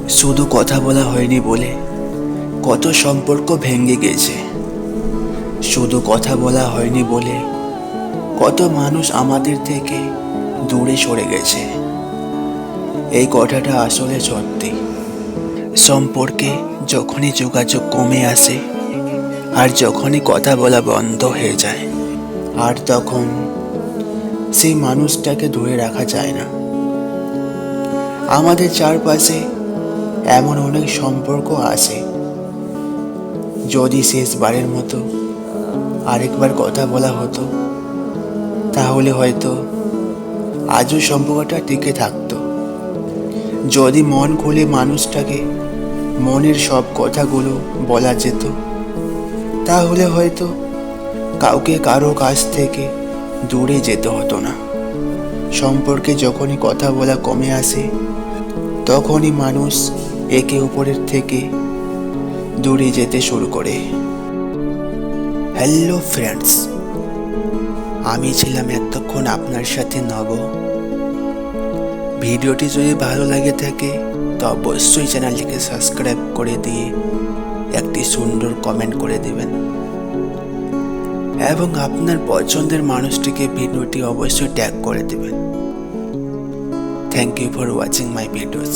শুধু কথা বলা হয়নি বলে কত সম্পর্ক ভেঙে গেছে। শুধু কথা বলা হয়নি বলে কত মানুষ আমাদের থেকে দূরে সরে গেছে। এই কথাটা আসলে সত্যি। সম্পর্কে যখনই যোগাযোগ কমে আসে আর যখনই কথা বলা বন্ধ হয়ে যায়, আর তখন সেই মানুষটাকে ধরে রাখা যায় না। আমাদের চারপাশে এমন অনেক সম্পর্ক আছে, যদি শেষবারের মতো আরেকবার কথা বলা হতো তাহলে হয়তো আজও সম্পর্কটা টিকে থাকতো। যদি মন খুলে মানুষটাকে মনের সব কথাগুলো বলা যেত তাহলে হয়তো কাউকে কারো কাছ থেকে দূরে যেতে হতো না। সম্পর্কে যখনই কথা বলা কমে আসে তখনই মানুষ একে অপরের থেকে দূরে যেতে শুরু করে। হ্যালো ফ্রেন্ডস, আমি ছিলাম এতক্ষণ আপনার সাথে নব। ভিডিওটি যদি ভালো লাগে থাকে তো অবশ্যই চ্যানেলটিকে সাবস্ক্রাইব করে দিয়ে একটি সুন্দর কমেন্ট করে দেবেন এবং আপনার পছন্দের মানুষটিকে ভিডিওটি অবশ্যই ট্যাগ করে দেবেন। Thank you for watching my videos.